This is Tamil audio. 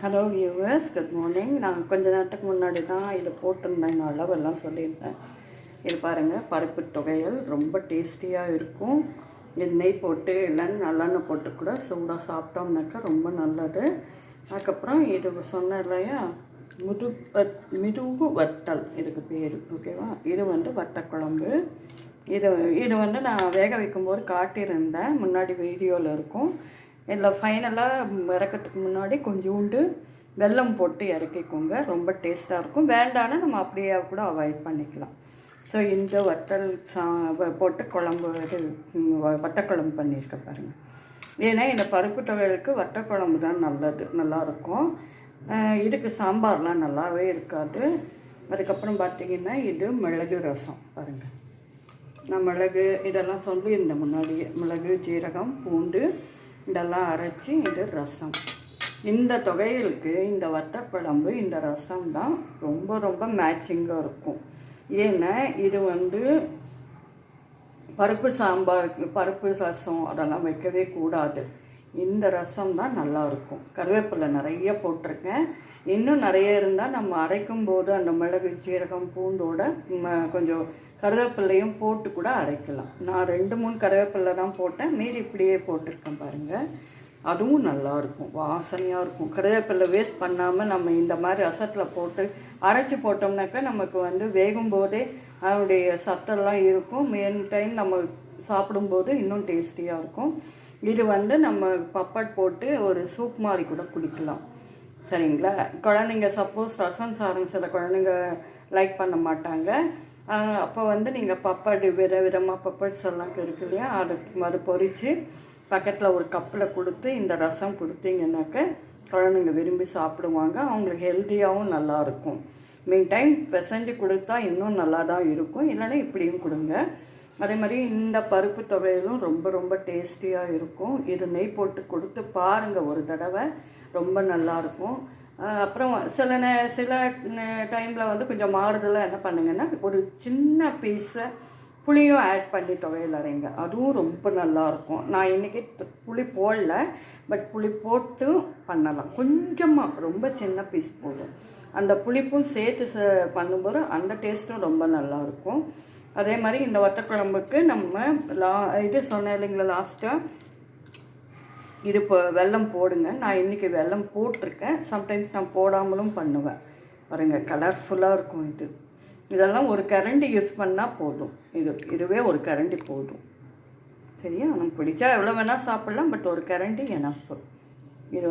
Hello viewers, good morning. நான் கொஞ்ச நேரத்துக்கு முன்னாடி தான் இதை போட்டிருந்தேன், அளவெல்லாம் சொல்லியிருந்தேன். இது பாருங்கள், பருப்பு துவையல் ரொம்ப டேஸ்டியாக இருக்கும். இது நெய் போட்டு இல்லைன்னு நல்லெண்ணெய் போட்டு கூட சூடாக சாப்பிட்டோம்னாக்கா ரொம்ப நல்லது. அதுக்கப்புறம் இது சொன்னேன் இல்லையா, மிதுகு வத்தல் இதுக்கு பேர், ஓகேவா? இது வத்தக்குழம்பு. இது நான் வேக வைக்கும்போது காட்டியிருந்தேன், முன்னாடி வீடியோவில் இருக்கும். இதில் ஃபைனலாக இறக்கிறதுக்கு முன்னாடி கொஞ்சோண்டு வெல்லம் போட்டு இறக்கிக்கோங்க, ரொம்ப டேஸ்ட்டாக இருக்கும். வேண்டான்னு நம்ம அப்படியே கூட அவாய்ட் பண்ணிக்கலாம். ஸோ இந்த வத்தல் போட்டு குழம்பு வத்தக்குழம்பு பண்ணியிருக்க பாருங்கள். ஏன்னா இந்த பருப்பு துவையலுக்கு வத்தக்குழம்பு தான் நல்லாயிருக்கும். இதுக்கு சாம்பார்லாம் நல்லாவே இருக்காது. அதுக்கப்புறம் பார்த்திங்கன்னா இது மிளகு ரசம் பாருங்கள். நான் மிளகு இதெல்லாம் சொல்லியிருந்தேன் முன்னாடியே, மிளகு, ஜீரகம், பூண்டு இதெல்லாம் அரைச்சி இது ரசம். இந்த துவையலுக்கு இந்த வத்தக்குழம்பு இந்த ரசம் தான் ரொம்ப ரொம்ப மேட்சிங்காக இருக்கும். ஏன்னா இது பருப்பு சாம்பாருக்கு பருப்பு ரசம் அதெல்லாம் வைக்கவே கூடாது. இந்த ரசம் தான் நல்லாயிருக்கும். கருவேப்பிலை நிறைய போட்டிருக்கேன். இன்னும் நிறைய இருந்தால் நம்ம அரைக்கும் போது அந்த மிளகு, ஜீரகம், பூண்டோட கொஞ்சம் கருவேப்பிலையும் போட்டு கூட அரைக்கலாம். நான் 2-3 கருவேப்பிலை தான் போட்டேன், மீறி இப்படியே போட்டிருக்கேன் பாருங்கள். அதுவும் நல்லாயிருக்கும், வாசனையாக இருக்கும். கருவேப்பிலை வேஸ்ட் பண்ணாமல் நம்ம இந்த மாதிரி ரசத்தில் போட்டு அரைச்சி போட்டோம்னாக்கா நமக்கு வேகும் போதே அதனுடைய சத்தெல்லாம் இருக்கும். மெயின் டைம் நம்ம சாப்பிடும்போது இன்னும் டேஸ்டியாக இருக்கும். இது நம்ம பப்பட் போட்டு ஒரு சூப் மாதிரி கூட குடிக்கலாம், சரிங்களா? குழந்தைங்க சப்போஸ் ரசம் சாதம் சில குழந்தைங்க லைக் பண்ண மாட்டாங்க. அப்போ நீங்கள் பப்படு விதமாக பப்பட்ஸ் எல்லாம் இருக்கு இல்லையா, அது பொரித்து பக்கத்தில் ஒரு கப்பில் கொடுத்து இந்த ரசம் கொடுத்தீங்கன்னாக்க குழந்தைங்க விரும்பி சாப்பிடுவாங்க. அவங்களுக்கு ஹெல்த்தியாகவும் நல்லாயிருக்கும். மெயின் டைம் பிசைஞ்சு கொடுத்தா இன்னும் நல்லா தான் இருக்கும், இல்லைன்னா இப்படியும் கொடுங்க. அதே மாதிரி இந்த பருப்பு துவையலும் ரொம்ப ரொம்ப டேஸ்டியாக இருக்கும். இது நெய் போட்டு கொடுத்து பாருங்கள் ஒரு தடவை, ரொம்ப நல்லாயிருக்கும். அப்புறம் சில டைமில் கொஞ்சம் மாறுதலாக என்ன பண்ணுங்கன்னா, ஒரு சின்ன பீஸை புளியும் ஆட் பண்ணி துவையல் அரைங்க, அதுவும் ரொம்ப நல்லாயிருக்கும். நான் இன்றைக்கி புளி போடல, பட் புளி போட்டு பண்ணலாம். கொஞ்சமாக ரொம்ப சின்ன பீஸ் போடும், அந்த புளிப்பும் சேர்த்து பண்ணும்போது அந்த டேஸ்ட்டும் ரொம்ப நல்லாயிருக்கும். அதே மாதிரி இந்த வத்தக்குழம்புக்கு நம்ம இது சொன்னேன் இல்லைங்களா லாஸ்ட்டாக, இது இப்போ வெல்லம் போடுங்க. நான் இன்றைக்கி வெல்லம் போட்டிருக்கேன், சம்டைம்ஸ் நான் போடாமலும் பண்ணுவேன் பாருங்கள். கலர்ஃபுல்லாக இருக்கும். இதெல்லாம் ஒரு கரண்டி யூஸ் பண்ணால் போதும். இதுவே ஒரு கரண்டி போதும், சரியா? நமக்கு பிடிச்சா எவ்வளோ வேணால் சாப்பிட்லாம், பட் ஒரு கரண்டி எனஃப். இது